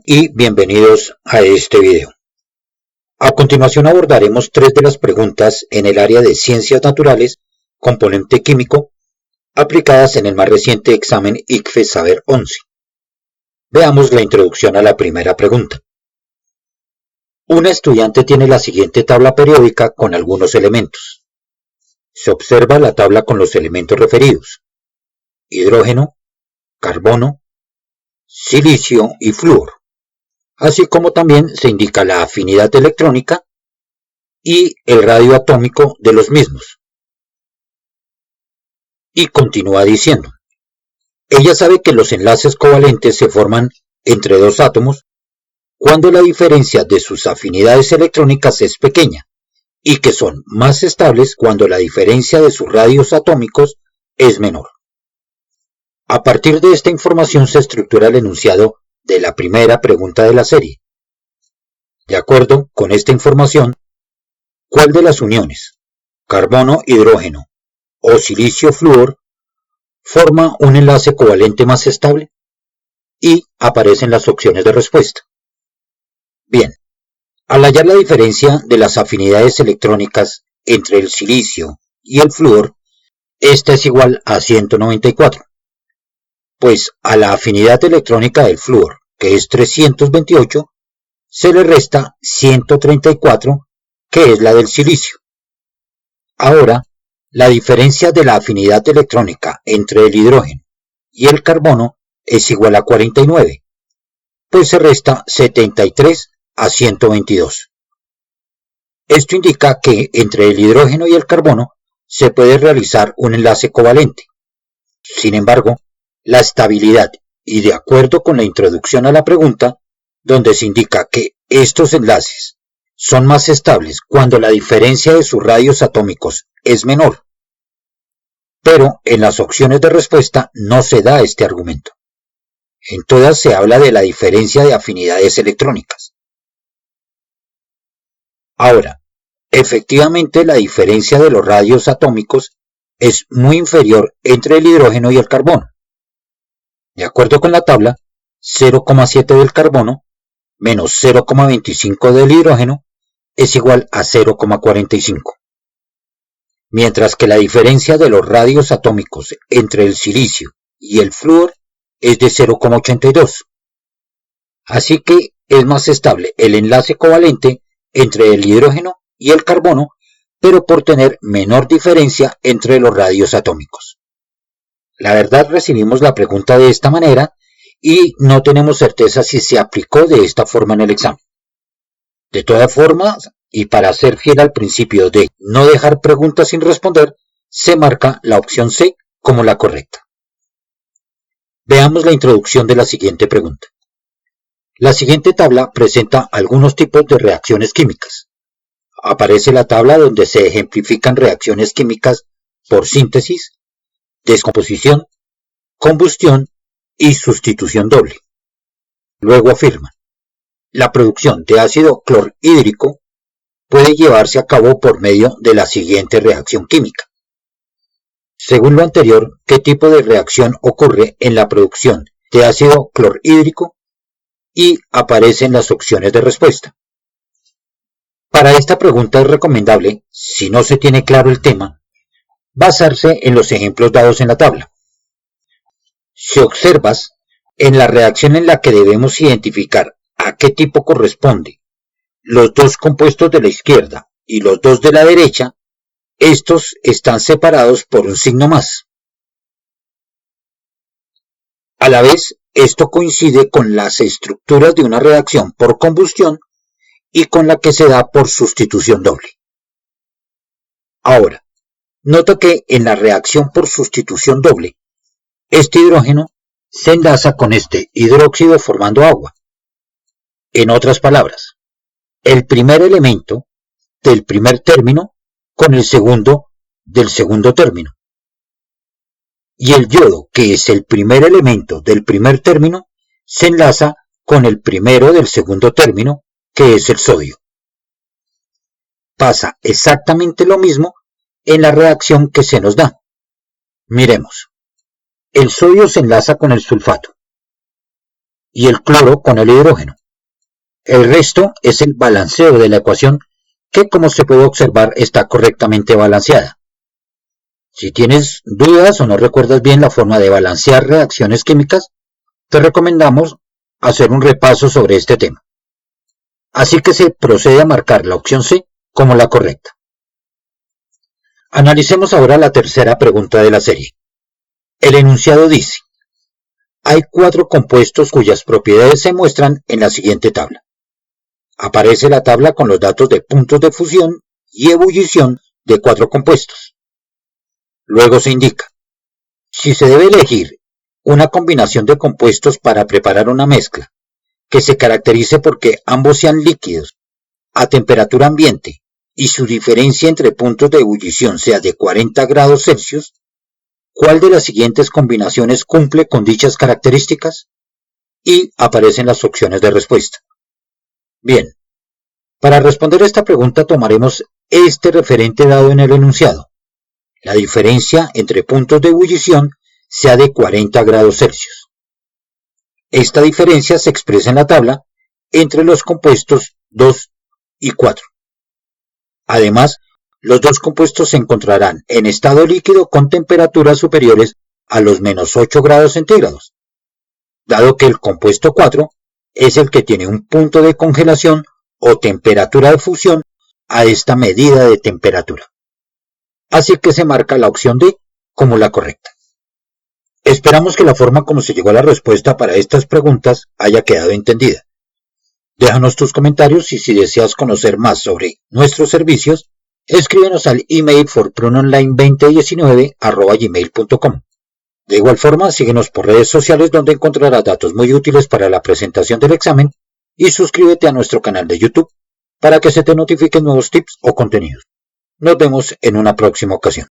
y bienvenidos a este video. A continuación abordaremos tres de las preguntas en el área de Ciencias Naturales, componente químico, aplicadas en el más reciente examen ICFES Saber 11. Veamos la introducción a la primera pregunta. Una estudiante tiene la siguiente tabla periódica con algunos elementos. Se observa la tabla con los elementos referidos: hidrógeno, carbono, silicio y flúor, así como también se indica la afinidad electrónica y el radio atómico de los mismos. Y continúa diciendo, ella sabe que los enlaces covalentes se forman entre dos átomos cuando la diferencia de sus afinidades electrónicas es pequeña y que son más estables cuando la diferencia de sus radios atómicos es menor. A partir de esta información se estructura el enunciado de la primera pregunta de la serie. De acuerdo con esta información, ¿cuál de las uniones, carbono-hidrógeno o silicio-flúor, forma un enlace covalente más estable? Y aparecen las opciones de respuesta. Bien, al hallar la diferencia de las afinidades electrónicas entre el silicio y el flúor, esta es igual a 194. Pues a la afinidad electrónica del flúor, que es 328, se le resta 134, que es la del silicio. Ahora, la diferencia de la afinidad electrónica entre el hidrógeno y el carbono es igual a 49, pues se resta 73 a 122. Esto indica que entre el hidrógeno y el carbono se puede realizar un enlace covalente. Sin embargo, la estabilidad, y de acuerdo con la introducción a la pregunta, donde se indica que estos enlaces son más estables cuando la diferencia de sus radios atómicos es menor. Pero en las opciones de respuesta no se da este argumento. En todas se habla de la diferencia de afinidades electrónicas. Ahora, efectivamente la diferencia de los radios atómicos es muy inferior entre el hidrógeno y el carbono. De acuerdo con la tabla, 0,7 del carbono menos 0,25 del hidrógeno es igual a 0,45. Mientras que la diferencia de los radios atómicos entre el silicio y el flúor es de 0,82. Así que es más estable el enlace covalente entre el hidrógeno y el carbono, pero por tener menor diferencia entre los radios atómicos. La verdad, recibimos la pregunta de esta manera y no tenemos certeza si se aplicó de esta forma en el examen. De todas formas, y para ser fiel al principio de no dejar preguntas sin responder, se marca la opción C como la correcta. Veamos la introducción de la siguiente pregunta. La siguiente tabla presenta algunos tipos de reacciones químicas. Aparece la tabla donde se ejemplifican reacciones químicas por síntesis, descomposición, combustión y sustitución doble. Luego afirma, la producción de ácido clorhídrico puede llevarse a cabo por medio de la siguiente reacción química. Según lo anterior, ¿qué tipo de reacción ocurre en la producción de ácido clorhídrico? Y aparecen las opciones de respuesta. Para esta pregunta es recomendable, si no se tiene claro el tema, basarse en los ejemplos dados en la tabla. Si observas, en la reacción en la que debemos identificar a qué tipo corresponde los dos compuestos de la izquierda y los dos de la derecha, estos están separados por un signo más. A la vez, esto coincide con las estructuras de una reacción por combustión y con la que se da por sustitución doble. Ahora, nota que en la reacción por sustitución doble, este hidrógeno se enlaza con este hidróxido formando agua. En otras palabras, el primer elemento del primer término con el segundo del segundo término. Y el yodo, que es el primer elemento del primer término, se enlaza con el primero del segundo término, que es el sodio. Pasa exactamente lo mismo en la reacción que se nos da. Miremos. El sodio se enlaza con el sulfato. y el cloro con el hidrógeno. El resto es el balanceo de la ecuación que, como se puede observar, está correctamente balanceada. Si tienes dudas o no recuerdas bien la forma de balancear reacciones químicas, te recomendamos hacer un repaso sobre este tema. Así que se procede a marcar la opción C como la correcta. Analicemos ahora la tercera pregunta de la serie. El enunciado dice: hay 4 compuestos cuyas propiedades se muestran en la siguiente tabla. Aparece la tabla con los datos de puntos de fusión y ebullición de 4 compuestos. Luego se indica: si se debe elegir una combinación de compuestos para preparar una mezcla que se caracterice porque ambos sean líquidos a temperatura ambiente y su diferencia entre puntos de ebullición sea de 40 grados Celsius, ¿cuál de las siguientes combinaciones cumple con dichas características? Y aparecen las opciones de respuesta. Bien, para responder a esta pregunta tomaremos este referente dado en el enunciado. La diferencia entre puntos de ebullición sea de 40 grados Celsius. Esta diferencia se expresa en la tabla entre los compuestos 2 y 4. Además, los dos compuestos se encontrarán en estado líquido con temperaturas superiores a los menos 8 grados centígrados, dado que el compuesto 4 es el que tiene un punto de congelación o temperatura de fusión a esta medida de temperatura. Así que se marca la opción D como la correcta. Esperamos que la forma como se llegó a la respuesta para estas preguntas haya quedado entendida. Déjanos tus comentarios y si deseas conocer más sobre nuestros servicios, escríbenos al email forprunonline2019@gmail.com. De igual forma, síguenos por redes sociales donde encontrarás datos muy útiles para la presentación del examen y suscríbete a nuestro canal de YouTube para que se te notifiquen nuevos tips o contenidos. Nos vemos en una próxima ocasión.